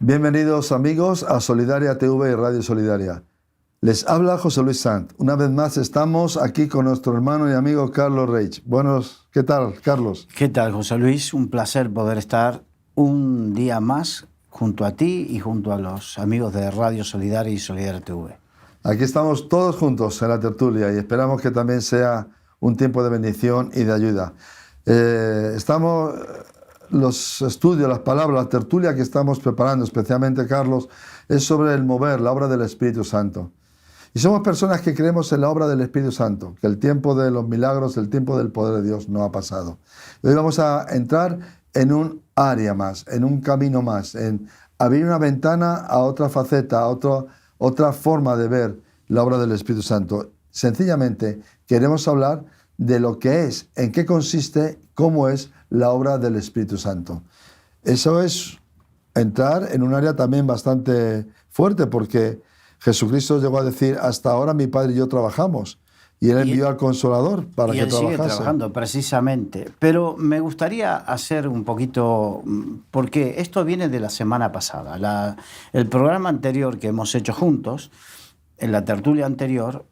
Bienvenidos amigos a Solidaria TV y Radio Solidaria. Les habla José Luis Sant. Una vez más estamos aquí con nuestro hermano y amigo Carlos Reich. Buenos, ¿qué tal, Carlos? ¿Qué tal, José Luis? Un placer poder estar un día más junto a ti y junto a los amigos de Radio Solidaria y Solidaria TV. Aquí estamos todos juntos en la tertulia y esperamos que también sea un tiempo de bendición y de ayuda. Los estudios, las palabras, la tertulia que estamos preparando, especialmente Carlos, es sobre el mover, la obra del Espíritu Santo. Y somos personas que creemos en la obra del Espíritu Santo, que el tiempo de los milagros, el tiempo del poder de Dios no ha pasado. Hoy vamos a entrar en un área más, en un camino más, en abrir una ventana a otra faceta, a otra forma de ver la obra del Espíritu Santo. Sencillamente queremos hablar de lo que es, en qué consiste, cómo es la obra del Espíritu Santo. Eso es entrar en un área también bastante fuerte, porque Jesucristo llegó a decir: hasta ahora mi Padre y yo trabajamos, y Él envió al Consolador para que trabajase. Y Él sigue trabajando, precisamente. Pero me gustaría hacer un poquito, porque esto viene de la semana pasada. El programa anterior que hemos hecho juntos, en la tertulia anterior,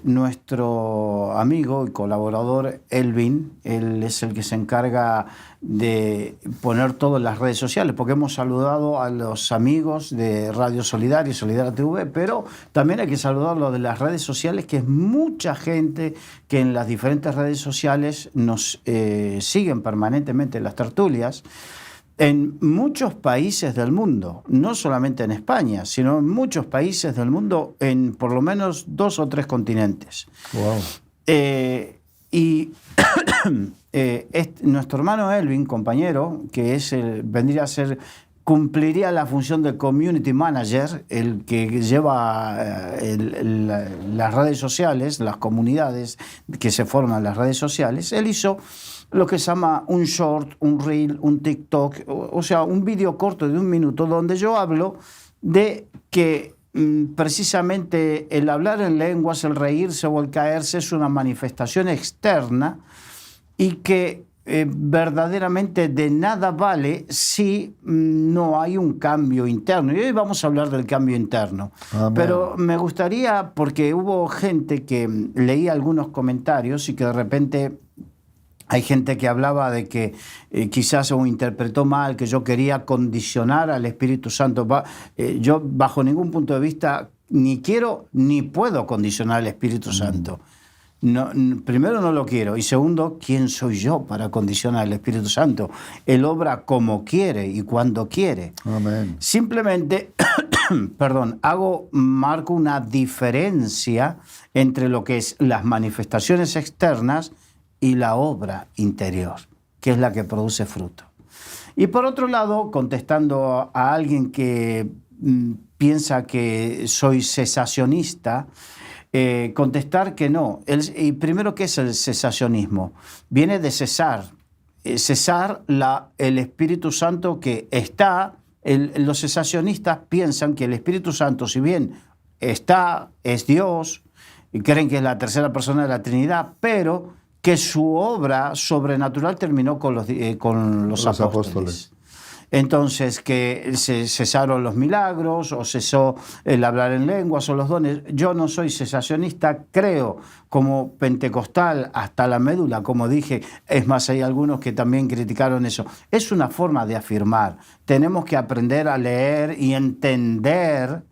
nuestro amigo y colaborador Elvin, él es el que se encarga de poner todo en las redes sociales, porque hemos saludado a los amigos de Radio Solidaria y Solidaria TV, pero también hay que saludar a los de las redes sociales, que es mucha gente que en las diferentes redes sociales nos siguen permanentemente en las tertulias. En muchos países del mundo, no solamente en España, sino en muchos países del mundo, en por lo menos 2 o 3 continentes. Wow. Nuestro hermano Elvin, compañero, que cumpliría la función de community manager, el que lleva las redes sociales, las comunidades que se forman en las redes sociales. Él hizo lo que se llama un short, un reel, un TikTok, o sea, un vídeo corto de 1 minuto, donde yo hablo de que precisamente el hablar en lenguas, el reírse o el caerse es una manifestación externa y que verdaderamente de nada vale si no hay un cambio interno. Y hoy vamos a hablar del cambio interno. Amén. Pero me gustaría, porque hubo gente que leía algunos comentarios y que de repente hay gente que hablaba de que quizás se interpretó mal, que yo quería condicionar al Espíritu Santo. Yo bajo ningún punto de vista ni quiero ni puedo condicionar al Espíritu Santo. No, primero, no lo quiero, y segundo, ¿quién soy yo para condicionar al Espíritu Santo? Él obra como quiere y cuando quiere. Amén. Simplemente, marco una diferencia entre lo que es las manifestaciones externas y la obra interior, que es la que produce fruto. Y por otro lado, contestando a alguien que piensa que soy cesacionista, contestar que no. Y primero, ¿qué es el cesacionismo? Viene de cesar. Cesar el Espíritu Santo que está. Los cesacionistas piensan que el Espíritu Santo, si bien está, es Dios, y creen que es la tercera persona de la Trinidad, pero que su obra sobrenatural terminó con los apóstoles. Entonces, que cesaron los milagros o cesó el hablar en lenguas o los dones. Yo no soy cesacionista, creo como pentecostal hasta la médula, como dije. Es más, hay algunos que también criticaron eso. Es una forma de afirmar. Tenemos que aprender a leer y entender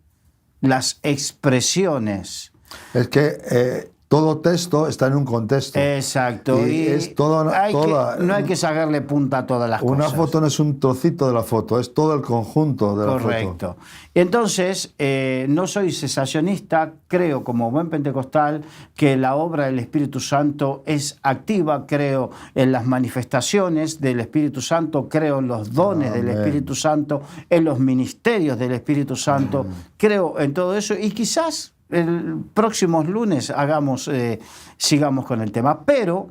las expresiones. Es que todo texto está en un contexto. Exacto. Y es no hay que sacarle punta a todas las cosas. Una foto no es un trocito de la foto, es todo el conjunto de la foto. Correcto. Entonces, no soy cesacionista, creo como buen pentecostal que la obra del Espíritu Santo es activa, creo en las manifestaciones del Espíritu Santo, creo en los dones del Espíritu Santo, en los ministerios del Espíritu Santo, creo en todo eso, y quizás el próximo lunes sigamos con el tema. Pero,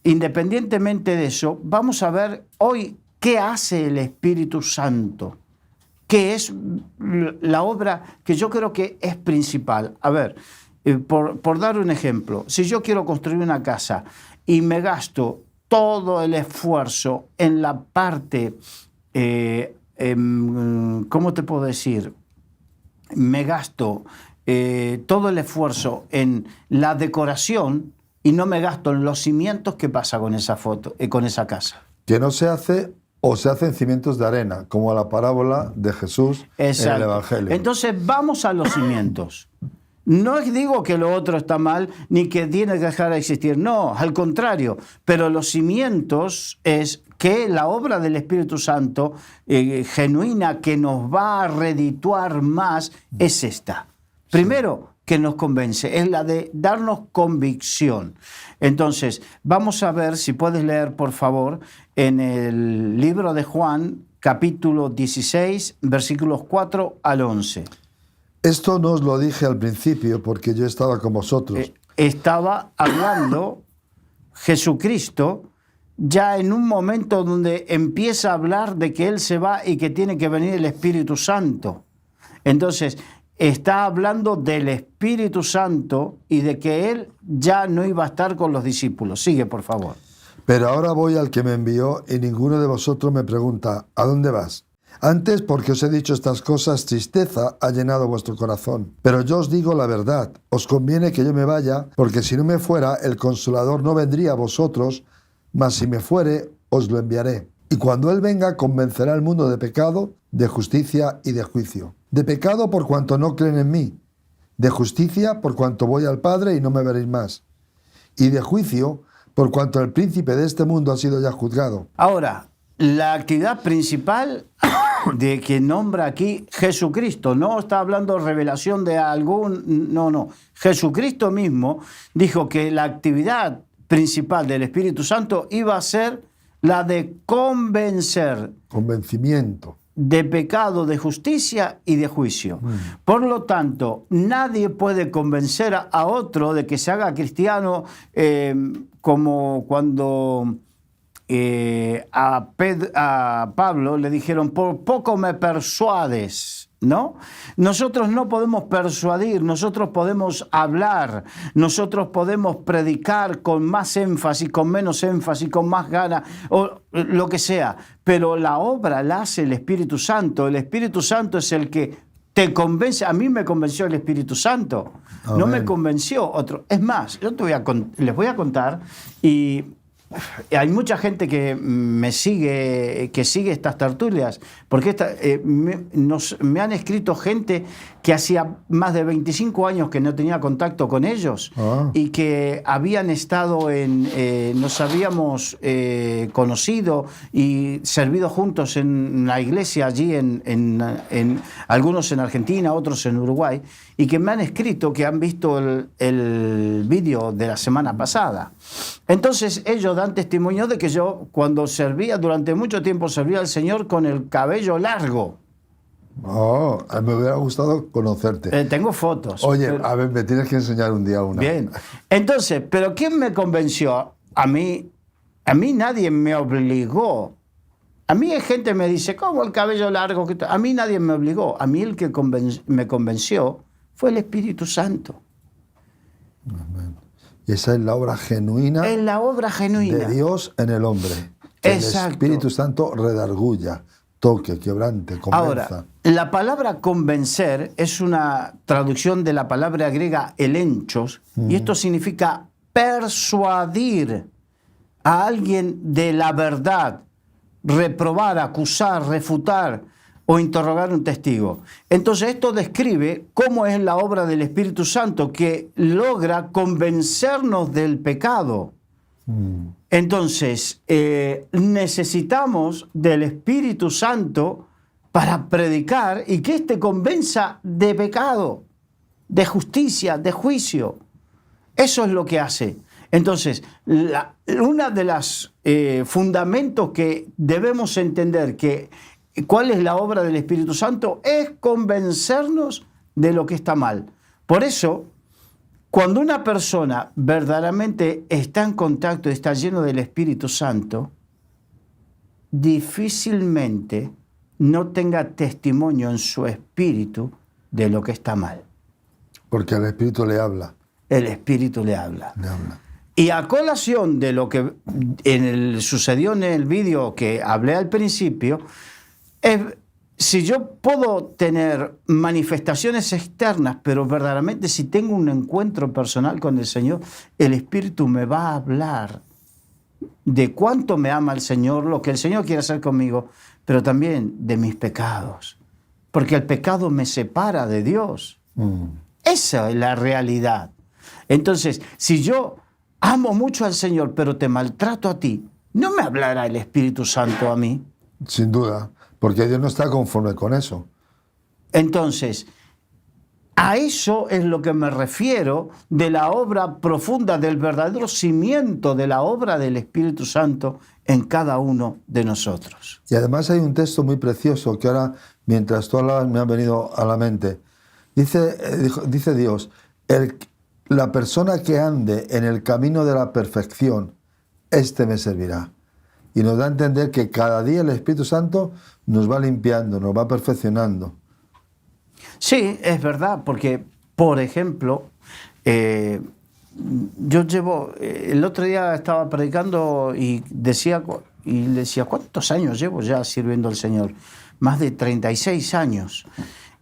independientemente de eso, vamos a ver hoy qué hace el Espíritu Santo, qué es la obra que yo creo que es principal. A ver, por dar un ejemplo, si yo quiero construir una casa y me gasto todo el esfuerzo en la parte ¿cómo te puedo decir? Me gasto todo el esfuerzo en la decoración y no me gasto en los cimientos. ¿Qué pasa con esa foto, con esa casa? Que no se hace o se hacen cimientos de arena, como la parábola de Jesús en el Evangelio. Entonces vamos a los cimientos. No digo que lo otro está mal ni que tiene que dejar de existir, no, al contrario, pero los cimientos es que la obra del Espíritu Santo genuina que nos va a redituar más es esta. Primero, que nos convence, es la de darnos convicción. Entonces, vamos a ver si puedes leer, por favor, en el libro de Juan, capítulo 16, versículos 4 al 11. Esto no os lo dije al principio porque yo estaba con vosotros. Estaba hablando Jesucristo ya en un momento donde empieza a hablar de que Él se va y que tiene que venir el Espíritu Santo. Entonces, está hablando del Espíritu Santo y de que Él ya no iba a estar con los discípulos. Sigue, por favor. Pero ahora voy al que me envió y ninguno de vosotros me pregunta, ¿a dónde vas? Antes, porque os he dicho estas cosas, tristeza ha llenado vuestro corazón. Pero yo os digo la verdad, os conviene que yo me vaya, porque si no me fuera, el Consolador no vendría a vosotros, mas si me fuere, os lo enviaré. Y cuando Él venga, convencerá al mundo de pecado, de justicia y de juicio. De pecado por cuanto no creen en mí, de justicia por cuanto voy al Padre y no me veréis más, y de juicio por cuanto el príncipe de este mundo ha sido ya juzgado. Ahora, la actividad principal de que nombra aquí Jesucristo, no está hablando revelación de algún, no, Jesucristo mismo dijo que la actividad principal del Espíritu Santo iba a ser la de convencer. Convencimiento. De pecado, de justicia y de juicio. Por lo tanto, nadie puede convencer a otro de que se haga cristiano como cuando a Pablo le dijeron, por poco me persuades, ¿no? Nosotros no podemos persuadir, nosotros podemos hablar, nosotros podemos predicar con más énfasis, con menos énfasis, con más ganas, o lo que sea, pero la obra la hace el Espíritu Santo. El Espíritu Santo es el que te convence. A mí me convenció el Espíritu Santo. Amén. No me convenció otro. Es más, yo les voy a contar, y hay mucha gente que me sigue, que sigue estas tertulias, porque me han escrito gente que hacía más de 25 años que no tenía contacto con ellos y que habían estado nos habíamos conocido y servido juntos en la iglesia allí, algunos en Argentina, otros en Uruguay, y que me han escrito que han visto el vídeo de la semana pasada. Entonces ellos dan testimonio de que yo, cuando durante mucho tiempo servía al Señor con el cabello largo. Me hubiera gustado conocerte. Tengo fotos. Oye, a ver, me tienes que enseñar un día una. Bien. Entonces, ¿pero quién me convenció? A mí nadie me obligó. A mí gente me dice, ¿cómo el cabello largo? A mí nadie me obligó. A mí el que me convenció fue el Espíritu Santo. Amén. Y esa es la obra genuina. Es la obra genuina de Dios en el hombre. Que exacto. El Espíritu Santo redarguya, toque, quebrante, convenza. Ahora, la palabra convencer es una traducción de la palabra griega elenchos, y esto significa persuadir a alguien de la verdad, reprobar, acusar, refutar o interrogar un testigo. Entonces esto describe cómo es la obra del Espíritu Santo, que logra convencernos del pecado. Entonces necesitamos del Espíritu Santo para predicar y que éste convenza de pecado, de justicia, de juicio. Eso es lo que hace. Entonces, una de los fundamentos que debemos entender ¿cuál es la obra del Espíritu Santo? Es convencernos de lo que está mal. Por eso, cuando una persona verdaderamente está en contacto y está lleno del Espíritu Santo, difícilmente no tenga testimonio en su espíritu de lo que está mal. Porque el Espíritu le habla. El Espíritu le habla. Y a colación de lo que sucedió en el vídeo que hablé al principio, si yo puedo tener manifestaciones externas, pero verdaderamente si tengo un encuentro personal con el Señor, el Espíritu me va a hablar de cuánto me ama el Señor, lo que el Señor quiere hacer conmigo, pero también de mis pecados. Porque el pecado me separa de Dios. Esa es la realidad. Entonces, si yo amo mucho al Señor, pero te maltrato a ti, ¿no me hablará el Espíritu Santo a mí? Sin duda, porque Dios no está conforme con eso. Entonces, a eso es lo que me refiero de la obra profunda, del verdadero cimiento de la obra del Espíritu Santo en cada uno de nosotros. Y además hay un texto muy precioso que ahora, mientras tú hablabas, me ha venido a la mente. Dice Dios, la persona que ande en el camino de la perfección, éste me servirá. Y nos da a entender que cada día el Espíritu Santo nos va limpiando, nos va perfeccionando. Sí, es verdad, porque, por ejemplo, yo llevo, el otro día estaba predicando y le decía, ¿cuántos años llevo ya sirviendo al Señor? Más de 36 años.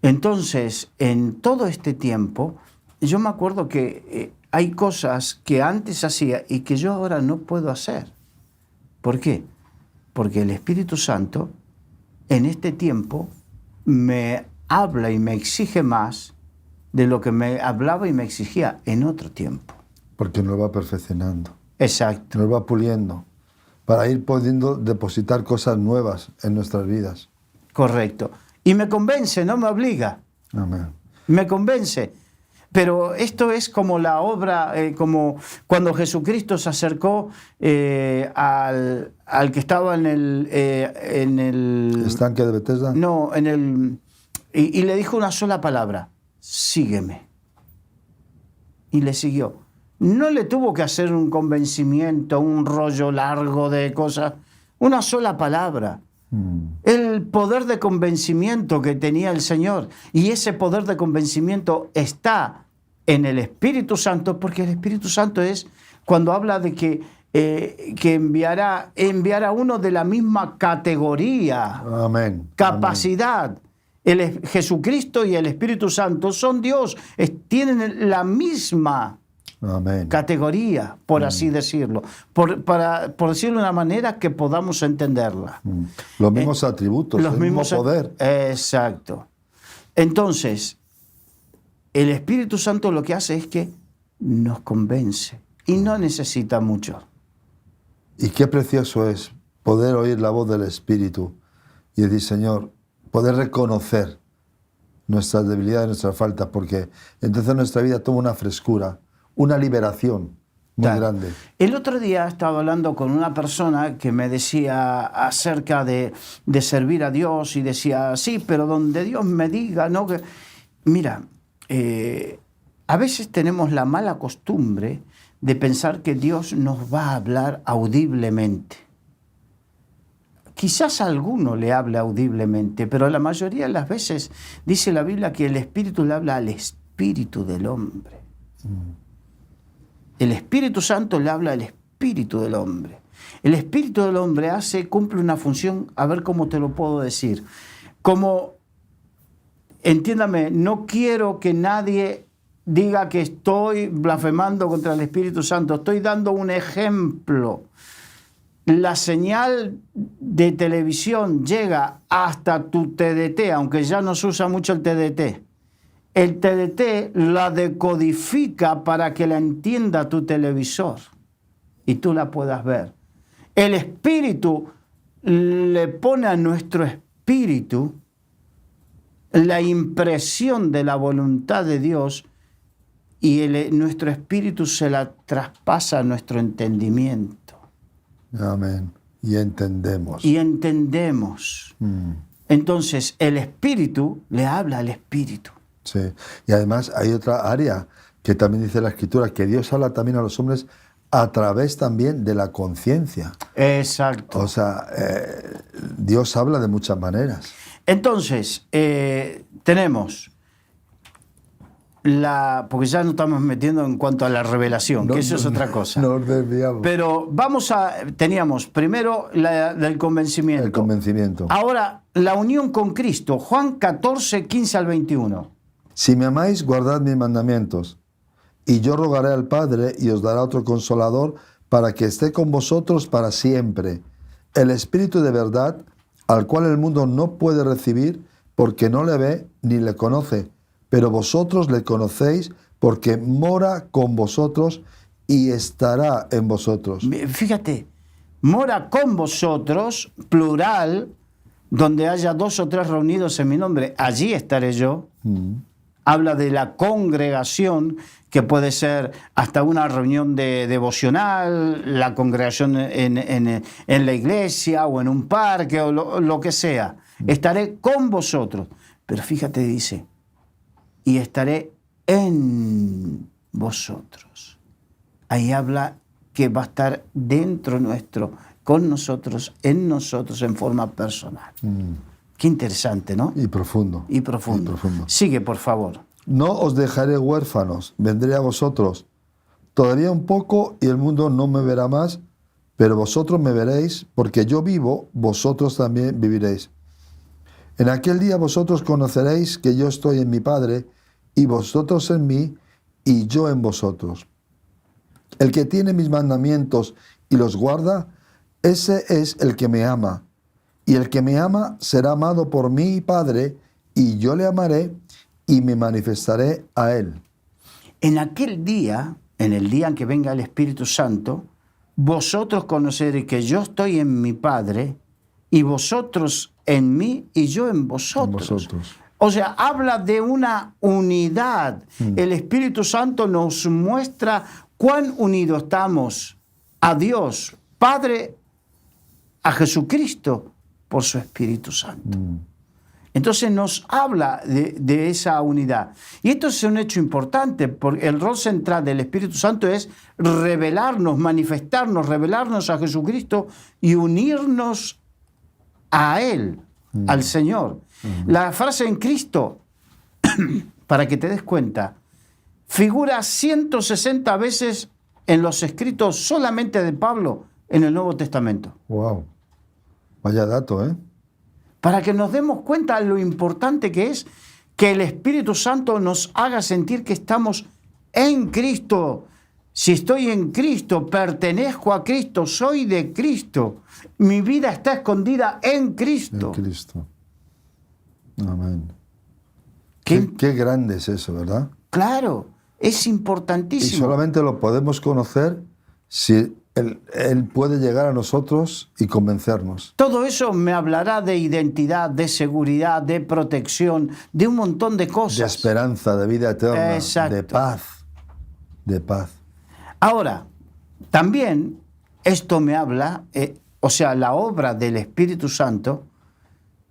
Entonces, en todo este tiempo, yo me acuerdo que hay cosas que antes hacía y que yo ahora no puedo hacer. ¿Por qué? Porque el Espíritu Santo en este tiempo me habla y me exige más de lo que me hablaba y me exigía en otro tiempo. Porque nos va perfeccionando. Exacto. Nos va puliendo para ir pudiendo depositar cosas nuevas en nuestras vidas. Correcto. Y me convence, no me obliga. Amén. Me convence. Pero esto es como la obra, como cuando Jesucristo se acercó al que estaba en el ¿Estanque de Betesda? No, y le dijo una sola palabra: sígueme. Y le siguió. No le tuvo que hacer un convencimiento, un rollo largo de cosas. Una sola palabra. El poder de convencimiento que tenía el Señor. Y ese poder de convencimiento está en el Espíritu Santo, porque el Espíritu Santo es cuando habla de que enviará a uno de la misma categoría. Amén. Capacidad. Amén. Jesucristo y el Espíritu Santo son Dios, tienen la misma Amén. categoría, por así decirlo, por decirlo de una manera que podamos entenderla. Los mismos atributos, los el mismo poder. Exacto. Entonces, el Espíritu Santo lo que hace es que nos convence y no necesita mucho. Y qué precioso es poder oír la voz del Espíritu y decir, Señor, poder reconocer nuestras debilidades, nuestras faltas, porque entonces nuestra vida toma una frescura, una liberación muy grande. El otro día estaba hablando con una persona que me decía acerca de servir a Dios y decía, sí, pero donde Dios me diga, ¿no? Mira, a veces tenemos la mala costumbre de pensar que Dios nos va a hablar audiblemente. Quizás a alguno le hable audiblemente, pero la mayoría de las veces dice la Biblia que el Espíritu le habla al espíritu del hombre. El Espíritu Santo le habla al espíritu del hombre. El espíritu del hombre cumple una función, a ver cómo te lo puedo decir. Como, entiéndame, no quiero que nadie diga que estoy blasfemando contra el Espíritu Santo. Estoy dando un ejemplo. La señal de televisión llega hasta tu TDT, aunque ya no se usa mucho el TDT. El TDT la decodifica para que la entienda tu televisor y tú la puedas ver. El Espíritu le pone a nuestro espíritu la impresión de la voluntad de Dios y nuestro espíritu se la traspasa a nuestro entendimiento. Amén. Y entendemos. Y entendemos. Entonces, el Espíritu le habla al Espíritu. Sí. Y además hay otra área que también dice la Escritura, que Dios habla también a los hombres a través también de la conciencia. Exacto. O sea, Dios habla de muchas maneras. Entonces, tenemos porque ya nos estamos metiendo en cuanto a la revelación, que eso es otra cosa. Nos desviamos. Pero teníamos primero del convencimiento. El convencimiento. Ahora, la unión con Cristo. Juan 14, 15 al 21. Si me amáis, guardad mis mandamientos. Y yo rogaré al Padre y os dará otro consolador para que esté con vosotros para siempre. El Espíritu de verdad, al cual el mundo no puede recibir porque no le ve ni le conoce. Pero vosotros le conocéis porque mora con vosotros y estará en vosotros. Fíjate, mora con vosotros, plural, donde haya 2 o 3 reunidos en mi nombre, allí estaré yo. Habla de la congregación, que puede ser hasta una reunión devocional, la congregación en la iglesia o en un parque o lo que sea. Estaré con vosotros. Pero fíjate, dice, y estaré en vosotros. Ahí habla que va a estar dentro nuestro, con nosotros, en forma personal. Qué interesante, ¿no? Y profundo. Y profundo. Sigue, por favor. No os dejaré huérfanos, vendré a vosotros. Todavía un poco y el mundo no me verá más, pero vosotros me veréis, porque yo vivo, vosotros también viviréis. En aquel día vosotros conoceréis que yo estoy en mi Padre, y vosotros en mí, y yo en vosotros. El que tiene mis mandamientos y los guarda, ese es el que me ama. Y el que me ama será amado por mi Padre, y yo le amaré y me manifestaré a él. En aquel día, en el día en que venga el Espíritu Santo, vosotros conoceréis que yo estoy en mi Padre, y vosotros en mí, y yo en vosotros. O sea, habla de una unidad. El Espíritu Santo nos muestra cuán unidos estamos a Dios, Padre, a Jesucristo, por su Espíritu Santo. Entonces nos habla de esa unidad. Y esto es un hecho importante, porque el rol central del Espíritu Santo es revelarnos, manifestarnos, revelarnos a Jesucristo y unirnos a Él, al Señor. La frase en Cristo, para que te des cuenta, figura 160 veces en los escritos solamente de Pablo en el Nuevo Testamento. Wow. Vaya dato, ¿eh? Para que nos demos cuenta de lo importante que es que el Espíritu Santo nos haga sentir que estamos en Cristo. Si estoy en Cristo, pertenezco a Cristo, soy de Cristo. Mi vida está escondida en Cristo. En Cristo. Amén. Qué grande es eso, ¿verdad? Claro, es importantísimo. Y solamente lo podemos conocer si Él puede llegar a nosotros y convencernos. Todo eso me hablará de identidad, de seguridad, de protección, de un montón de cosas. De esperanza, de vida eterna, Exacto. de paz. De paz. Ahora, también esto me habla, la obra del Espíritu Santo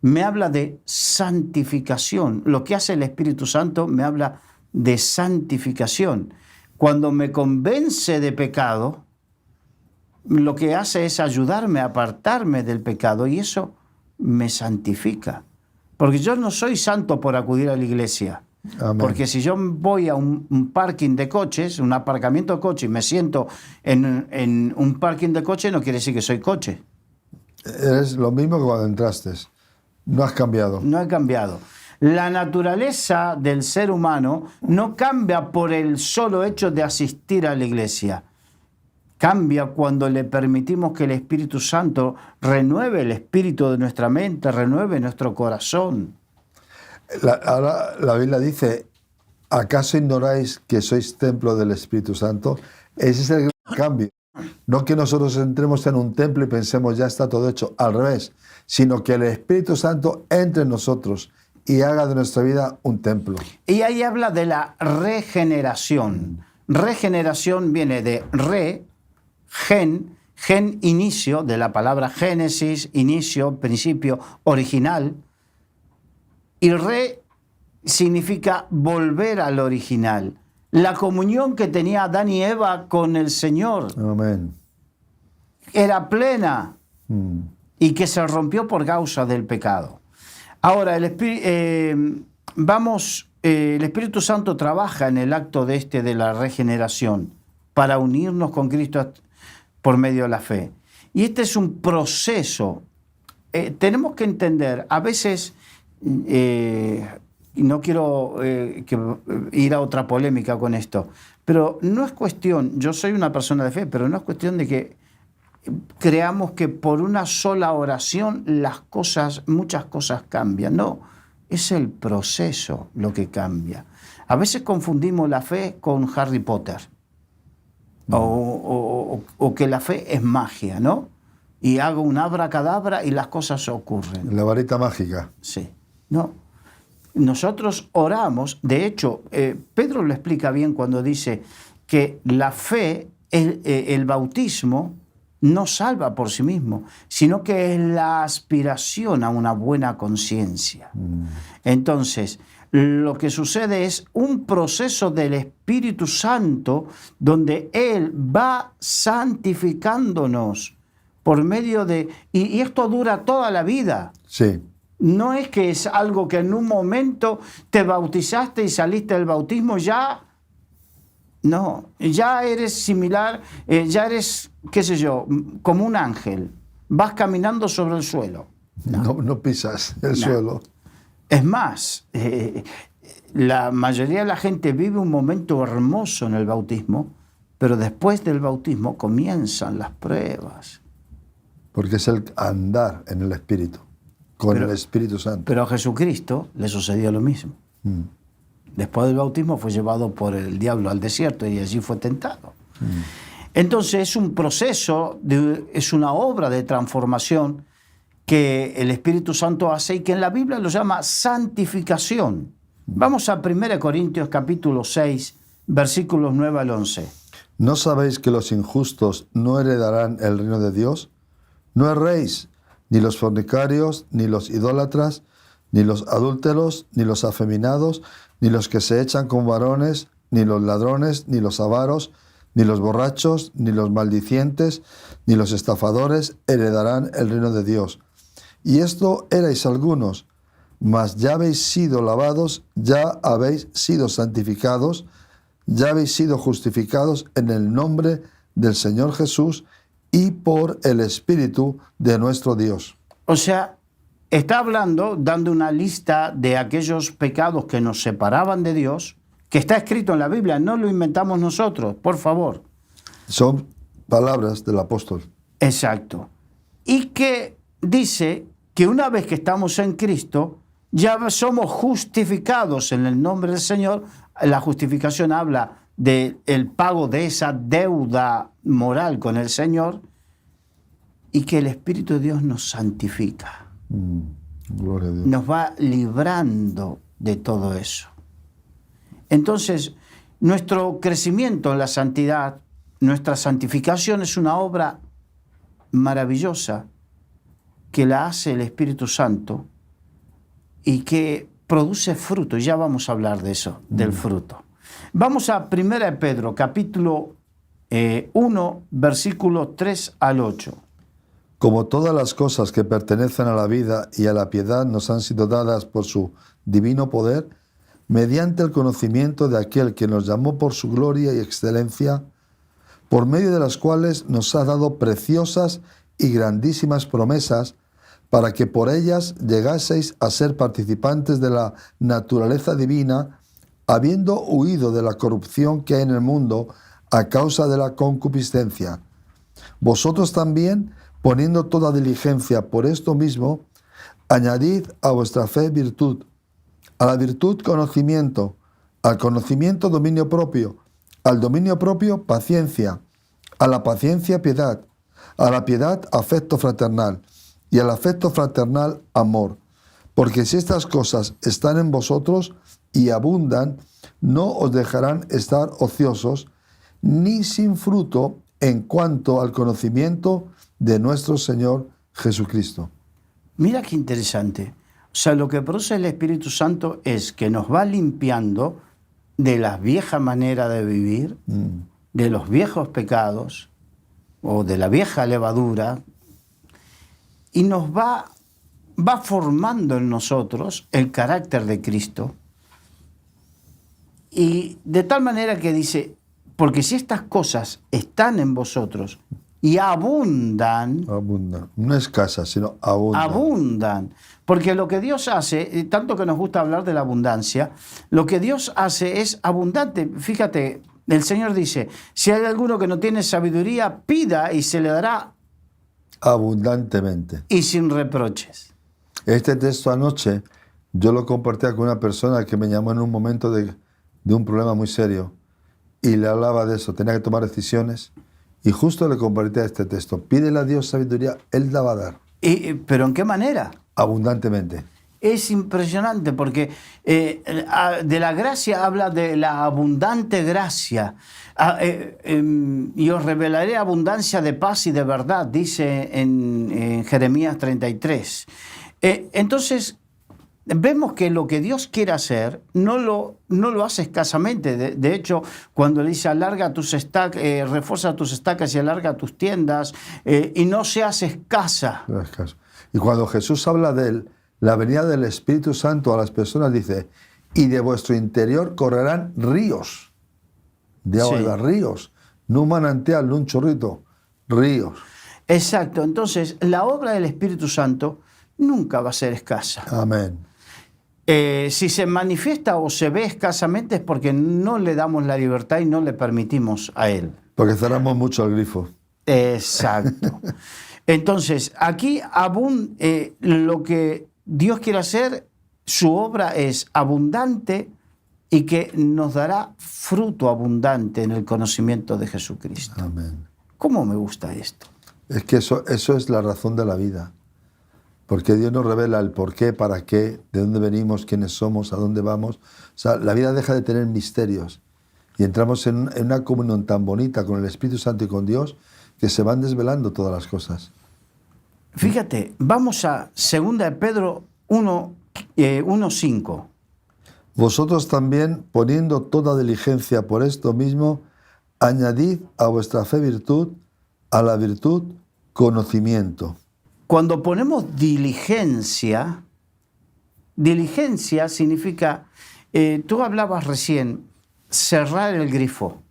me habla de santificación. Lo que hace el Espíritu Santo me habla de santificación. Cuando me convence de pecado, lo que hace es ayudarme a apartarme del pecado y eso me santifica. Porque yo no soy santo por acudir a la iglesia. Amén. Porque si yo voy a un parking de coches, un aparcamiento de coches y me siento en un parking de coches, no quiere decir que soy coche. Eres lo mismo que cuando entraste. No has cambiado. No he cambiado. La naturaleza del ser humano no cambia por el solo hecho de asistir a la iglesia. Cambia cuando le permitimos que el Espíritu Santo renueve el espíritu de nuestra mente, renueve nuestro corazón. Ahora la Biblia dice, ¿acaso ignoráis que sois templo del Espíritu Santo? Ese es el gran cambio. No que nosotros entremos en un templo y pensemos ya está todo hecho, al revés, sino que el Espíritu Santo entre en nosotros y haga de nuestra vida un templo. Y ahí habla de la regeneración. Regeneración viene de gen inicio, de la palabra génesis, inicio, principio, original. Y significa volver al original. La comunión que tenía Adán y Eva con el Señor. Amén. Era plena y que se rompió por causa del pecado. Ahora, vamos el Espíritu Santo trabaja en el acto de la regeneración para unirnos con Cristo por medio de la fe. Y este es un proceso. Tenemos que entender, a veces, y no quiero ir a otra polémica con esto, pero no es cuestión, yo soy una persona de fe, pero no es cuestión de que creamos que por una sola oración muchas cosas cambian. No, es el proceso lo que cambia. A veces confundimos la fe con Harry Potter. O que la fe es magia, ¿no? Y hago un abracadabra y las cosas ocurren. La varita mágica. Sí. No. Nosotros oramos, de hecho, Pedro lo explica bien cuando dice que la fe, el bautismo, no salva por sí mismo, sino que es la aspiración a una buena conciencia. Entonces, lo que sucede es un proceso del Espíritu Santo donde Él va santificándonos por medio de... Y esto dura toda la vida. Sí. No es que es algo que en un momento te bautizaste y saliste del bautismo, ya... No, ya eres similar, ya eres, qué sé yo, como un ángel. Vas caminando sobre el suelo. No pisas el suelo. Es más, la mayoría de la gente vive un momento hermoso en el bautismo, pero después del bautismo comienzan las pruebas. Porque es el andar en el Espíritu, el Espíritu Santo. Pero a Jesucristo le sucedió lo mismo. Después del bautismo fue llevado por el diablo al desierto y allí fue tentado. Entonces es un proceso, es una obra de transformación que el Espíritu Santo hace y que en la Biblia lo llama santificación. Vamos a 1 Corintios capítulo 6, versículos 9 al 11. ¿No sabéis que los injustos no heredarán el reino de Dios? No erréis, ni los fornicarios, ni los idólatras, ni los adúlteros, ni los afeminados, ni los que se echan con varones, ni los ladrones, ni los avaros, ni los borrachos, ni los maldicientes, ni los estafadores heredarán el reino de Dios. Y esto erais algunos, mas ya habéis sido lavados, ya habéis sido santificados, ya habéis sido justificados en el nombre del Señor Jesús y por el Espíritu de nuestro Dios. O sea, está hablando, dando una lista de aquellos pecados que nos separaban de Dios, que está escrito en la Biblia, no lo inventamos nosotros, por favor. Son palabras del apóstol. Exacto. Y que dice que una vez que estamos en Cristo, ya somos justificados en el nombre del Señor. La justificación habla del pago de esa deuda moral con el Señor y que el Espíritu de Dios nos santifica. Gloria a Dios. Nos va librando de todo eso. Entonces, nuestro crecimiento en la santidad, nuestra santificación es una obra maravillosa que la hace el Espíritu Santo y que produce fruto. Ya vamos a hablar de eso, del fruto. Vamos a 1 Pedro, capítulo 1, versículos 3 al 8. Como todas las cosas que pertenecen a la vida y a la piedad nos han sido dadas por su divino poder, mediante el conocimiento de aquel que nos llamó por su gloria y excelencia, por medio de las cuales nos ha dado preciosas y grandísimas promesas, para que por ellas llegaseis a ser participantes de la naturaleza divina, habiendo huido de la corrupción que hay en el mundo a causa de la concupiscencia. Vosotros también, poniendo toda diligencia por esto mismo, añadid a vuestra fe virtud, a la virtud conocimiento, al conocimiento dominio propio, al dominio propio paciencia, a la paciencia piedad, a la piedad afecto fraternal y al afecto fraternal amor. Porque si estas cosas están en vosotros y abundan, no os dejarán estar ociosos ni sin fruto en cuanto al conocimiento de nuestro Señor Jesucristo. Mira qué interesante. O sea, lo que produce el Espíritu Santo es que nos va limpiando de la vieja manera de vivir, de los viejos pecados o de la vieja levadura, y nos va formando en nosotros el carácter de Cristo, y de tal manera que dice, porque si estas cosas están en vosotros y abundan, Abunda. No escasa, sino abunda. abundan. Porque lo que Dios hace, tanto que nos gusta hablar de la abundancia, lo que Dios hace es abundante. Fíjate, el Señor dice, si hay alguno que no tiene sabiduría, pida y se le dará Abundantemente. y sin reproches. Este texto anoche yo lo compartía con una persona que me llamó en un momento de un problema muy serio y le hablaba de eso, tenía que tomar decisiones y justo le compartía este texto. Pídele a Dios sabiduría, Él la va a dar. ¿Pero en qué manera? Abundantemente. Es impresionante porque de la gracia habla de la abundante gracia. Y os revelaré abundancia de paz y de verdad, dice en Jeremías 33. Entonces, vemos que lo que Dios quiere hacer no lo hace escasamente. De hecho, cuando le dice alarga tus estacas, refuerza tus estacas y alarga tus tiendas, y no seas escasa. Y cuando Jesús habla de la venida del Espíritu Santo a las personas, dice, y de vuestro interior correrán ríos de agua, Sí. ríos, no un manantial, no un chorrito, ríos. Exacto. Entonces, la obra del Espíritu Santo nunca va a ser escasa. Amén. Si se manifiesta o se ve escasamente es porque no le damos la libertad y no le permitimos a Él. Porque cerramos mucho el grifo. Exacto. Entonces, aquí lo que Dios quiere hacer, su obra es abundante y que nos dará fruto abundante en el conocimiento de Jesucristo. Amén. ¿Cómo me gusta esto? Es que eso es la razón de la vida. Porque Dios nos revela el por qué, para qué, de dónde venimos, quiénes somos, a dónde vamos. O sea, la vida deja de tener misterios. Y entramos en una comunión tan bonita con el Espíritu Santo y con Dios que se van desvelando todas las cosas. Fíjate, vamos a 2 de Pedro 1:5. Vosotros también, poniendo toda diligencia por esto mismo, añadid a vuestra fe virtud, a la virtud conocimiento. Cuando ponemos diligencia significa, tú hablabas recién, cerrar el grifo.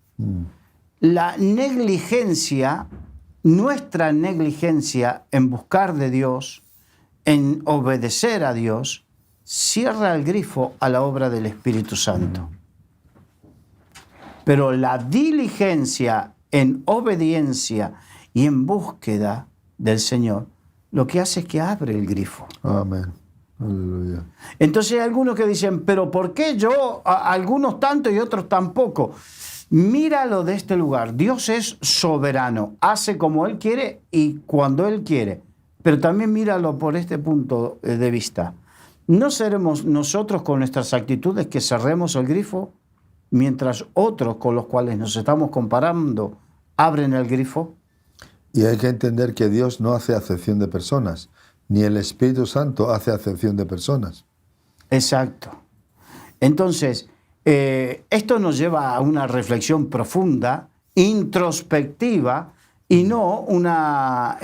La negligencia, nuestra negligencia en buscar de Dios, en obedecer a Dios, cierra el grifo a la obra del Espíritu Santo. Pero la diligencia en obediencia y en búsqueda del Señor, lo que hace es que abre el grifo. Amén. Aleluya. Entonces hay algunos que dicen, pero ¿por qué yo, algunos tanto y otros tampoco? Míralo de este lugar. Dios es soberano, hace como Él quiere y cuando Él quiere. Pero también míralo por este punto de vista. ¿No seremos nosotros con nuestras actitudes que cerremos el grifo mientras otros con los cuales nos estamos comparando abren el grifo? Y hay que entender que Dios no hace acepción de personas, ni el Espíritu Santo hace acepción de personas. Exacto. Entonces, esto nos lleva a una reflexión profunda, introspectiva, y no una...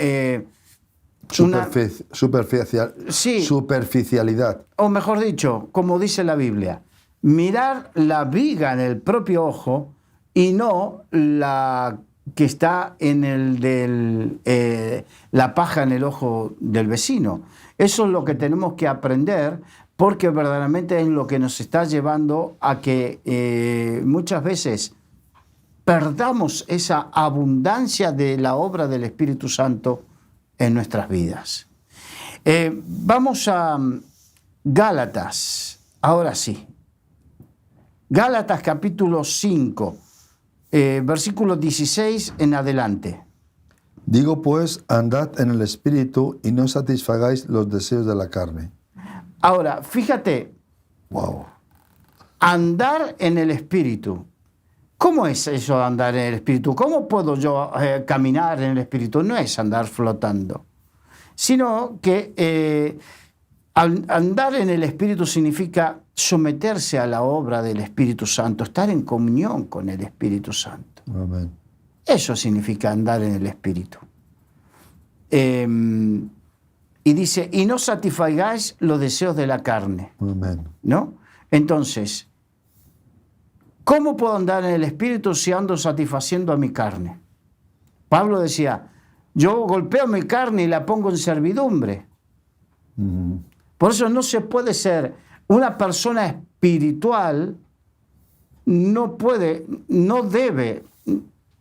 Superficialidad. O mejor dicho, como dice la Biblia, mirar la viga en el propio ojo y no la que está en la paja en el ojo del vecino. Eso es lo que tenemos que aprender, porque verdaderamente es lo que nos está llevando a que muchas veces perdamos esa abundancia de la obra del Espíritu Santo en nuestras vidas. Vamos a Gálatas, ahora sí. Gálatas capítulo 5. Versículo 16 en adelante. Digo pues, andad en el Espíritu y no satisfagáis los deseos de la carne. Ahora, fíjate, Wow. andar en el Espíritu. ¿Cómo es eso de andar en el Espíritu? ¿Cómo puedo yo caminar en el Espíritu? No es andar flotando, sino que andar en el Espíritu significa someterse a la obra del Espíritu Santo, estar en comunión con el Espíritu Santo. Amén. Eso significa andar en el Espíritu. Y dice, y no satisfagáis los deseos de la carne, Amén. ¿no? Entonces, ¿Cómo puedo andar en el Espíritu si ando satisfaciendo a mi carne? Pablo decía, yo golpeo mi carne y la pongo en servidumbre. Por eso no se puede ser una persona espiritual, no debe,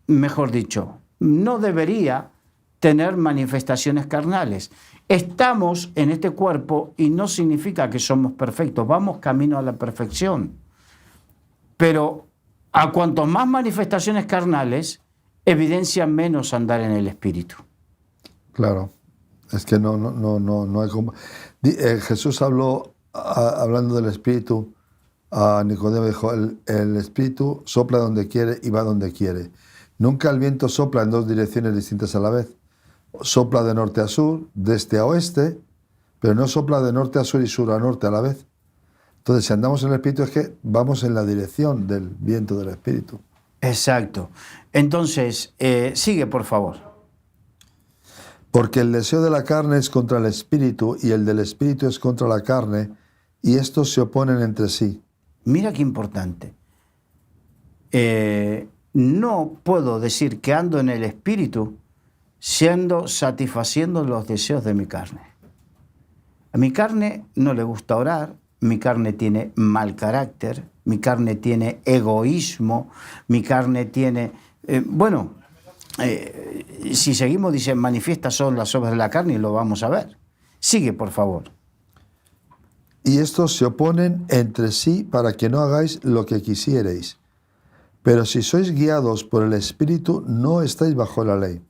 mejor dicho, no debería tener manifestaciones carnales. Estamos en este cuerpo y no significa que somos perfectos, vamos camino a la perfección. Pero a cuanto más manifestaciones carnales, evidencia menos andar en el Espíritu. Claro, es que no hay como... Jesús habló, hablando del Espíritu, a Nicodemo dijo, el Espíritu sopla donde quiere y va donde quiere. Nunca el viento sopla en dos direcciones distintas a la vez. Sopla de norte a sur, de este a oeste, pero no sopla de norte a sur y sur a norte a la vez. Entonces, si andamos en el Espíritu es que vamos en la dirección del viento del Espíritu. Exacto. Entonces, sigue, por favor. Porque el deseo de la carne es contra el Espíritu y el del Espíritu es contra la carne, y estos se oponen entre sí. Mira qué importante. No puedo decir que ando en el Espíritu satisfaciendo los deseos de mi carne. A mi carne no le gusta orar, mi carne tiene mal carácter, mi carne tiene egoísmo, mi carne tiene... si seguimos, dice, manifiestas son las obras de la carne y lo vamos a ver. Sigue, por favor. Y estos se oponen entre sí para que no hagáis lo que quisierais. Pero si sois guiados por el Espíritu, no estáis bajo la ley.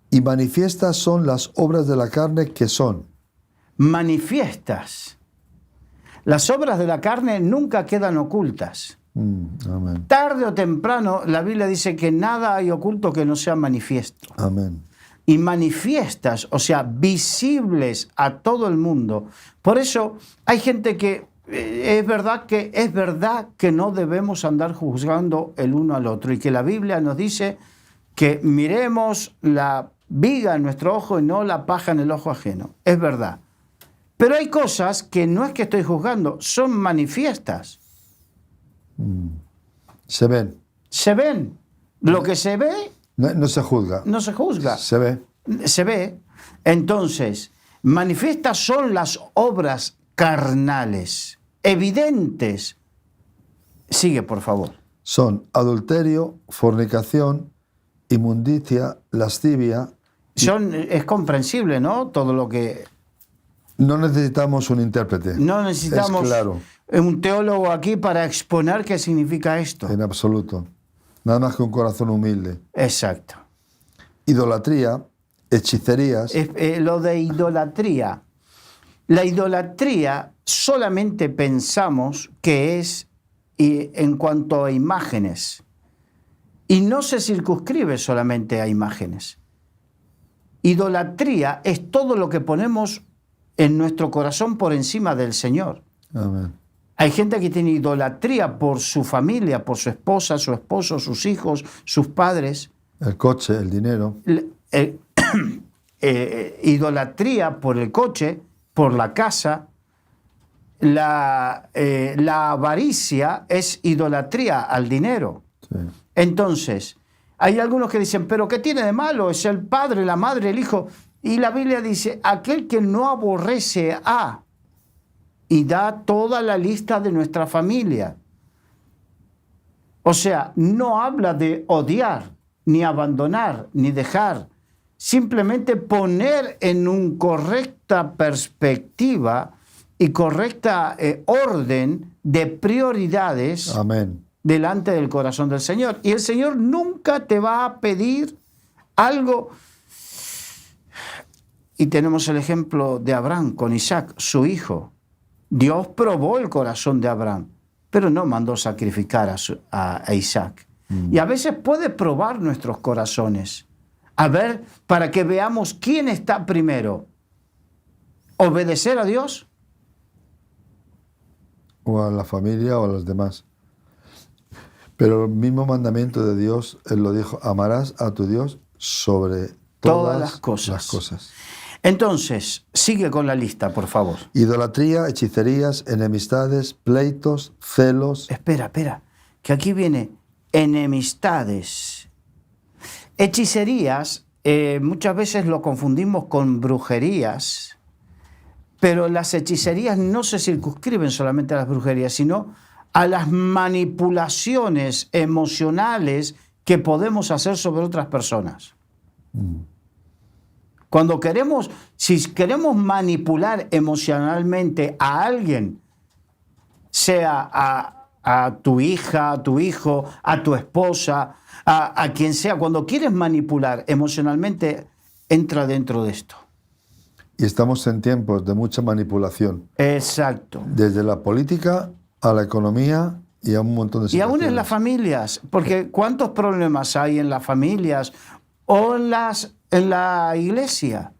Y manifiestas son las obras de la carne que son. Manifiestas. Las obras de la carne nunca quedan ocultas. Amén. Tarde o temprano, la Biblia dice que nada hay oculto que no sea manifiesto. Amén. Y manifiestas, o sea, visibles a todo el mundo. Por eso hay gente que es verdad que no debemos andar juzgando el uno al otro y que la Biblia nos dice que miremos la viga en nuestro ojo y no la paja en el ojo ajeno. Es verdad. Pero hay cosas que no es que estoy juzgando, son manifiestas. Se ven. Se ven. Lo que se ve... No se juzga. No se juzga. Se ve. Se ve. Entonces, manifiestas son las obras carnales, evidentes. Sigue, por favor. Son adulterio, fornicación, inmundicia, lascivia. Es comprensible, ¿no? Todo lo que... No necesitamos un intérprete. No necesitamos es claro. Un teólogo aquí para exponer qué significa esto. En absoluto. Nada más que un corazón humilde. Exacto. Idolatría, hechicerías. Lo de idolatría. La idolatría solamente pensamos que es en cuanto a imágenes. Y no se circunscribe solamente a imágenes. Idolatría es todo lo que ponemos en nuestro corazón por encima del Señor. Amén. Hay gente que tiene idolatría por su familia, por su esposa, su esposo, sus hijos, sus padres. El coche, el dinero. Idolatría por el coche, por la casa. La avaricia es idolatría al dinero. Sí. Entonces, hay algunos que dicen, ¿pero qué tiene de malo? Es el padre, la madre, el hijo. Y la Biblia dice, aquel que no aborrece a... y da toda la lista de nuestra familia. O sea, no habla de odiar, ni abandonar, ni dejar. Simplemente poner en una correcta perspectiva y correcta orden de prioridades. Amén. Delante del corazón del Señor. Y el Señor nunca te va a pedir algo. Y tenemos el ejemplo de Abraham con Isaac, su hijo. Dios probó el corazón de Abraham, pero no mandó sacrificar a Isaac. Y a veces puede probar nuestros corazones. A ver, para que veamos quién está primero. ¿Obedecer a Dios? O a la familia o a los demás. Pero el mismo mandamiento de Dios, Él lo dijo, amarás a tu Dios sobre todas las cosas. Entonces, sigue con la lista, por favor. Idolatría, hechicerías, enemistades, pleitos, celos. Espera, que aquí viene enemistades. Hechicerías, muchas veces lo confundimos con brujerías, pero las hechicerías no se circunscriben solamente a las brujerías, sino a las manipulaciones emocionales que podemos hacer sobre otras personas. Cuando si queremos manipular emocionalmente a alguien, sea a tu hija, a tu hijo, a tu esposa, a quien sea, cuando quieres manipular emocionalmente, entra dentro de esto. Y estamos en tiempos de mucha manipulación. Exacto. Desde la política a la economía y a un montón de Y situaciones. aún en las familias, porque ¿cuántos problemas hay en las familias o en la iglesia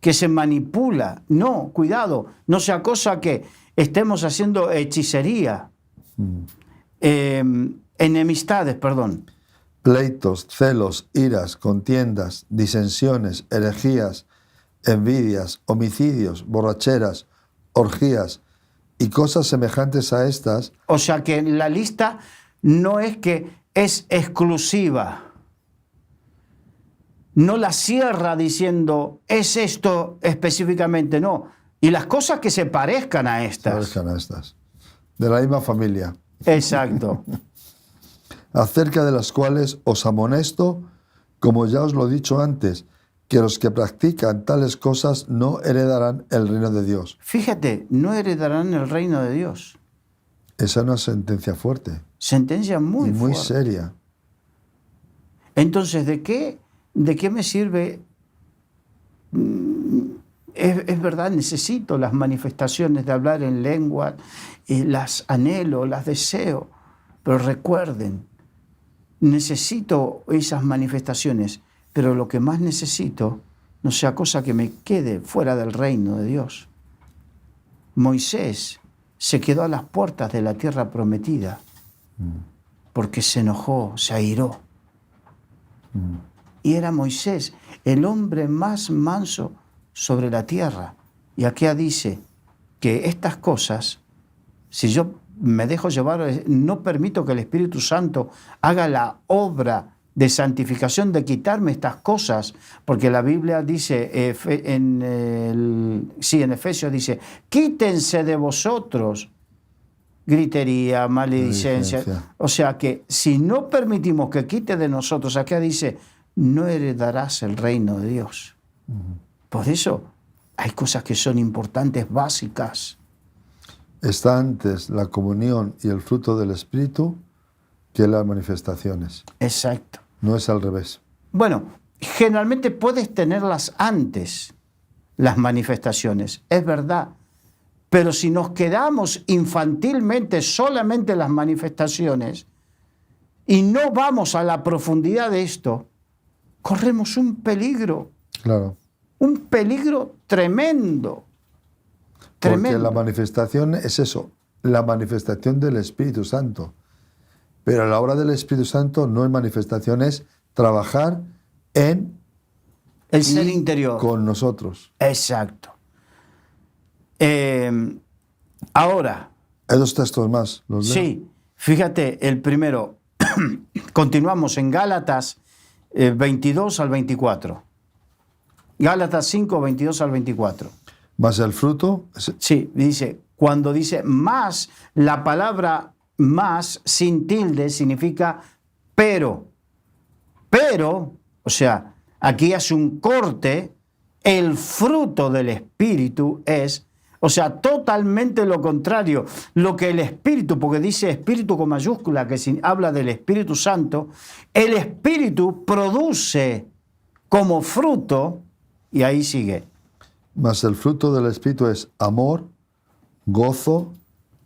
que se manipula? No, cuidado, no sea cosa que estemos haciendo hechicería, enemistades, perdón. Pleitos, celos, iras, contiendas, disensiones, herejías, envidias, homicidios, borracheras, orgías y cosas semejantes a estas. O sea que la lista no es que es exclusiva. No la cierra diciendo, es esto específicamente, no. Y las cosas que se parezcan a estas. De la misma familia. Exacto. Acerca de las cuales os amonesto, como ya os lo he dicho antes, que los que practican tales cosas no heredarán el reino de Dios. Fíjate, no heredarán el reino de Dios. Esa es una sentencia fuerte. Sentencia muy muy fuerte. Seria. Entonces, ¿de qué me sirve? Es verdad, necesito las manifestaciones de hablar en lengua, las anhelo, las deseo, pero recuerden, necesito esas manifestaciones, pero lo que más necesito no sea cosa que me quede fuera del reino de Dios. Moisés se quedó a las puertas de la tierra prometida porque se enojó, se airó. Y era Moisés, el hombre más manso sobre la tierra. Y aquí dice que estas cosas, si yo me dejo llevar, no permito que el Espíritu Santo haga la obra de santificación, de quitarme estas cosas, porque la Biblia dice, en Efesios dice, quítense de vosotros gritería, maledicencia. O sea que si no permitimos que quite de nosotros, aquí dice, no heredarás el reino de Dios. Por eso hay cosas que son importantes, básicas. Está antes la comunión y el fruto del Espíritu que las manifestaciones. Exacto. No es al revés. Bueno, generalmente puedes tenerlas antes, las manifestaciones, es verdad. Pero si nos quedamos infantilmente solamente en las manifestaciones y no vamos a la profundidad de esto, corremos un peligro. Claro. Un peligro tremendo. Tremendo. Porque la manifestación es eso, la manifestación del Espíritu Santo. Pero la obra del Espíritu Santo no es manifestación, es trabajar en el ser interior. Con nosotros. Exacto. Ahora. Hay dos textos más. ¿Los leo? Sí, fíjate, el primero. Continuamos en Gálatas 22 al 24. Gálatas 5, 22 al 24. Más el fruto. Sí, dice, cuando dice más, la palabra más sin tilde significa pero. Pero, o sea, aquí hace un corte, el fruto del Espíritu es, o sea, totalmente lo contrario. Lo que el Espíritu, porque dice Espíritu con mayúscula, que habla del Espíritu Santo, el Espíritu produce como fruto, y ahí sigue. Mas el fruto del Espíritu es amor, gozo,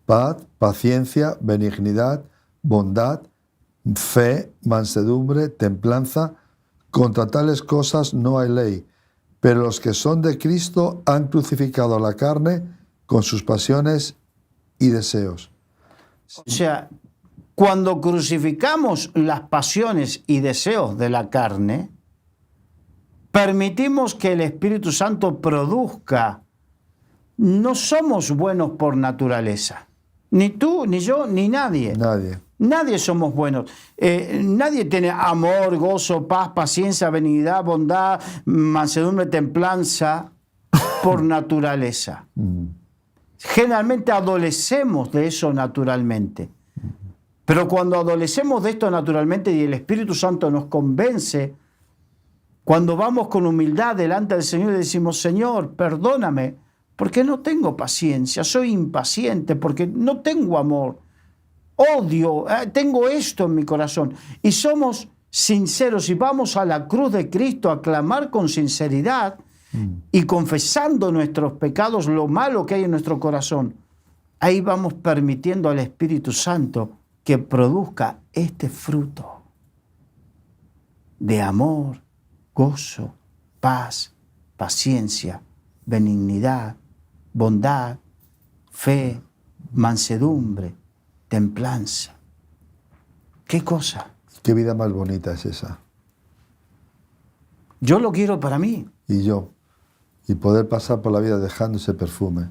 paz, paciencia, benignidad, bondad, fe, mansedumbre, templanza. Contra tales cosas no hay ley. Pero los que son de Cristo han crucificado la carne con sus pasiones y deseos. O sea, cuando crucificamos las pasiones y deseos de la carne, permitimos que el Espíritu Santo produzca. No somos buenos por naturaleza. Ni tú, ni yo, ni nadie. Nadie somos buenos. Nadie tiene amor, gozo, paz, paciencia, benignidad, bondad, mansedumbre, templanza por naturaleza. Generalmente adolecemos de eso naturalmente. Pero cuando adolecemos de esto naturalmente y el Espíritu Santo nos convence, cuando vamos con humildad delante del Señor y decimos, Señor, perdóname, porque no tengo paciencia, soy impaciente, porque no tengo amor, odio, tengo esto en mi corazón. Y somos sinceros y vamos a la cruz de Cristo a clamar con sinceridad y confesando nuestros pecados, lo malo que hay en nuestro corazón. Ahí vamos permitiendo al Espíritu Santo que produzca este fruto de amor, gozo, paz, paciencia, benignidad, bondad, fe, mansedumbre, templanza. ¿Qué cosa? ¿Qué vida más bonita es esa? Yo lo quiero para mí. Y yo. Y poder pasar por la vida dejando ese perfume,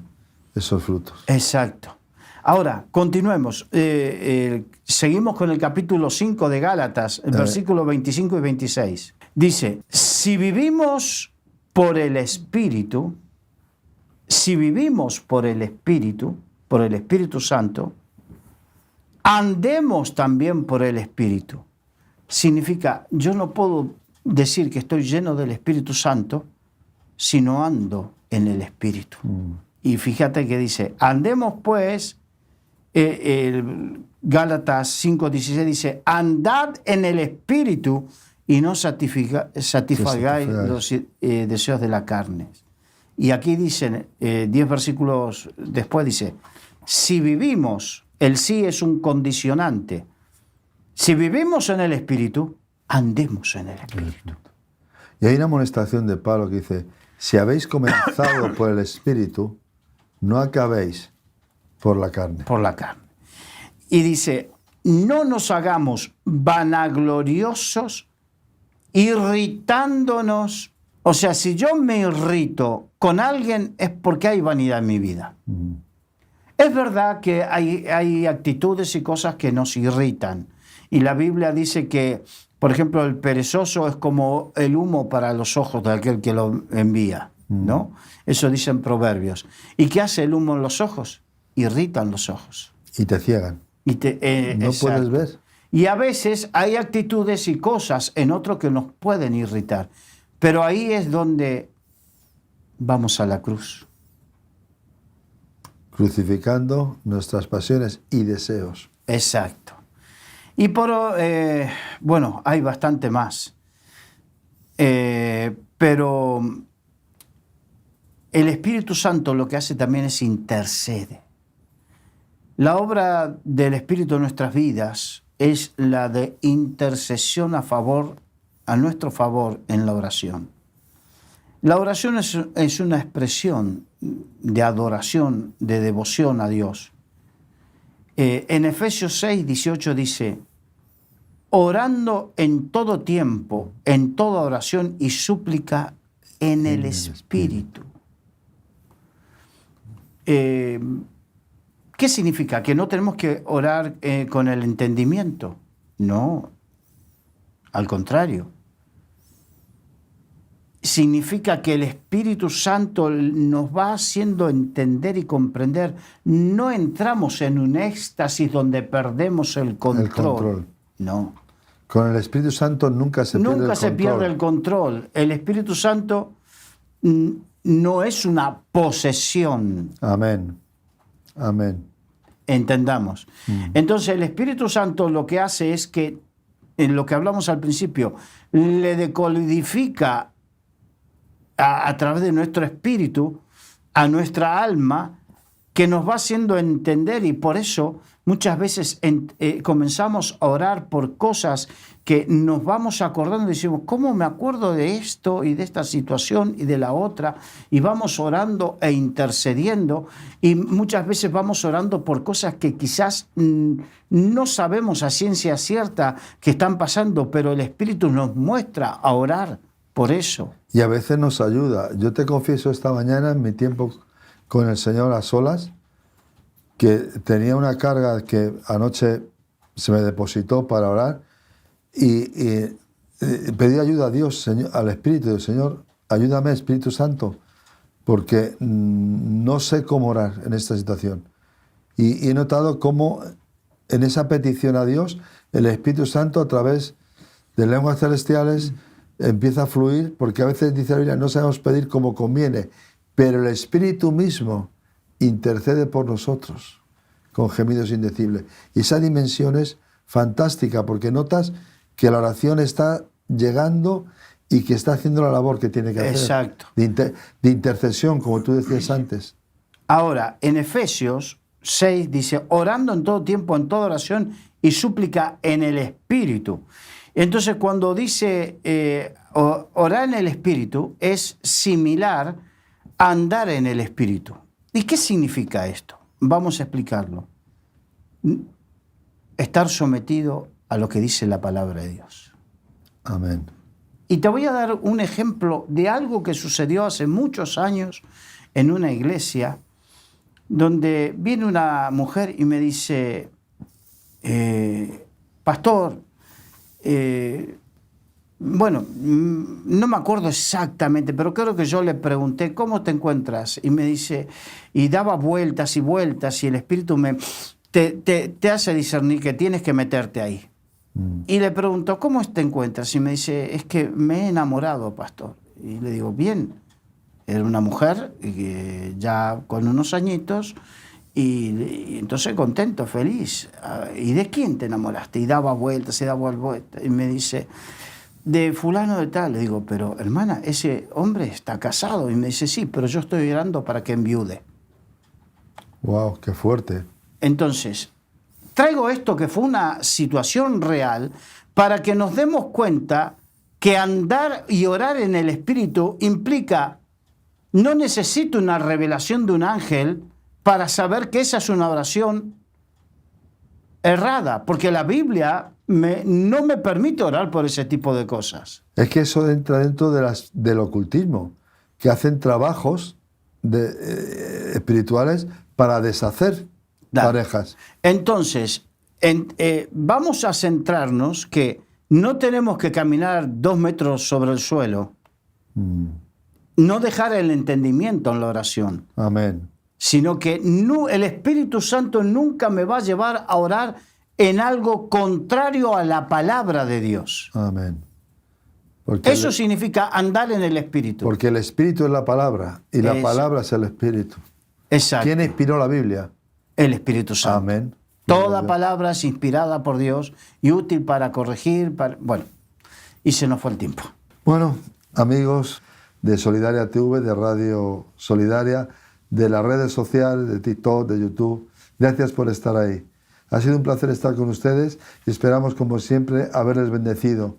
esos frutos. Exacto. Ahora, continuemos. Seguimos con el capítulo 5 de Gálatas, versículos 25 y 26. Dice, si vivimos por el Espíritu por el Espíritu Santo, andemos también por el Espíritu. Significa, yo no puedo decir que estoy lleno del Espíritu Santo si no ando en el Espíritu. Y fíjate que dice, andemos pues, Gálatas 5:16 dice, andad en el Espíritu y no satisfagáis los deseos de la carne. Y aquí dicen, 10 versículos después dice, si vivimos, el sí es un condicionante, si vivimos en el Espíritu, andemos en el Espíritu. Y hay una amonestación de Pablo que dice, si habéis comenzado por el Espíritu, no acabéis por la carne. Por la carne. Y dice, no nos hagamos vanagloriosos, irritándonos. O sea, si yo me irrito con alguien es porque hay vanidad en mi vida. Es verdad que hay actitudes y cosas que nos irritan. Y la Biblia dice que, por ejemplo, el perezoso es como el humo para los ojos de aquel que lo envía, ¿no? Eso dicen Proverbios. ¿Y qué hace el humo en los ojos? Irritan los ojos. Y te ciegan. No puedes ver. Y a veces hay actitudes y cosas en otro que nos pueden irritar. Pero ahí es donde vamos a la cruz. Crucificando nuestras pasiones y deseos. Exacto. Y bueno, hay bastante más. Pero el Espíritu Santo lo que hace también es intercede. La obra del Espíritu en nuestras vidas es la de intercesión a nuestro favor en la oración. La oración es una expresión de adoración, de devoción a Dios. En Efesios 6:18 dice, orando en todo tiempo, en toda oración y súplica en el Espíritu. ¿Qué significa? ¿Que no tenemos que orar con el entendimiento? No, al contrario. Significa que el Espíritu Santo nos va haciendo entender y comprender. No entramos en un éxtasis donde perdemos el control. No. Con el Espíritu Santo nunca se pierde el control. Nunca se pierde el control. El Espíritu Santo no es una posesión. Amén. Amén. Entendamos. Entonces el Espíritu Santo lo que hace es que, en lo que hablamos al principio, le decodifica a través de nuestro espíritu a nuestra alma, que nos va haciendo entender, y por eso muchas veces comenzamos a orar por cosas que nos vamos acordando y decimos, ¿cómo me acuerdo de esto y de esta situación y de la otra? Y vamos orando e intercediendo, y muchas veces vamos orando por cosas que quizás no sabemos a ciencia cierta que están pasando, pero el Espíritu nos muestra a orar por eso. Y a veces nos ayuda. Yo te confieso esta mañana, en mi tiempo con el Señor a solas, que tenía una carga que anoche se me depositó para orar y pedí ayuda a Dios, Señor, al Espíritu del Señor. Ayúdame, Espíritu Santo, porque no sé cómo orar en esta situación. Y he notado cómo en esa petición a Dios, el Espíritu Santo a través de lenguas celestiales empieza a fluir, porque a veces dice la Biblia, no sabemos pedir como conviene, pero el Espíritu mismo intercede por nosotros con gemidos indecibles. Y esa dimensión es fantástica, porque notas que la oración está llegando y que está haciendo la labor que tiene que hacer. Exacto. De intercesión, como tú decías antes. Ahora, en Efesios 6 dice, orando en todo tiempo, en toda oración y súplica en el Espíritu. Entonces, cuando dice orar en el Espíritu, es similar a andar en el Espíritu. ¿Y qué significa esto? Vamos a explicarlo. Estar sometido a lo que dice la palabra de Dios. Amén. Y te voy a dar un ejemplo de algo que sucedió hace muchos años en una iglesia, donde viene una mujer y me dice, pastor, bueno, no me acuerdo exactamente, pero creo que yo le pregunté, ¿cómo te encuentras? Y me dice, y daba vueltas y vueltas, y el Espíritu te hace discernir que tienes que meterte ahí. Y le pregunto, ¿cómo te encuentras? Y me dice, es que me he enamorado, pastor. Y le digo, bien. Era una mujer ya con unos añitos y entonces contento, feliz. ¿Y de quién te enamoraste? Y daba vueltas y daba vueltas. Y me dice, de fulano de tal. Le digo, pero hermana, ese hombre está casado. Y me dice, sí, pero yo estoy orando para que enviude. Wow, qué fuerte. Entonces, traigo esto que fue una situación real para que nos demos cuenta que andar y orar en el Espíritu implica, no necesito una revelación de un ángel para saber que esa es una oración errada, porque la Biblia no me permite orar por ese tipo de cosas. Es que eso entra dentro del ocultismo, que hacen trabajos espirituales para deshacer parejas. Entonces, vamos a centrarnos que no tenemos que caminar 2 metros sobre el suelo. No dejar el entendimiento en la oración. Amén. Sino que el Espíritu Santo nunca me va a llevar a orar en algo contrario a la palabra de Dios. Amén. Eso significa andar en el Espíritu. Porque el Espíritu es la palabra y la palabra es el Espíritu. Exacto. ¿Quién inspiró la Biblia? El Espíritu Santo. Amén. Toda palabra es inspirada por Dios y útil para corregir. Bueno, y se nos fue el tiempo. Bueno, amigos de Solidaria TV, de Radio Solidaria, de las redes sociales, de TikTok, de YouTube, gracias por estar ahí. Ha sido un placer estar con ustedes y esperamos, como siempre, haberles bendecido.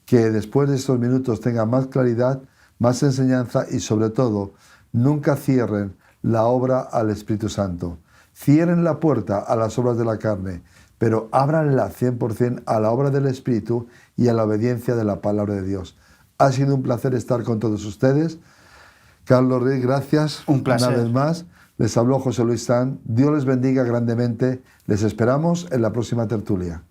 Que después de estos minutos tengan más claridad, más enseñanza y, sobre todo, nunca cierren la obra al Espíritu Santo. Cierren la puerta a las obras de la carne, pero ábranla 100% a la obra del Espíritu y a la obediencia de la palabra de Dios. Ha sido un placer estar con todos ustedes. Carlos Riz, gracias. Un placer. Una vez más. Les habló José Luis San. Dios les bendiga grandemente. Les esperamos en la próxima tertulia.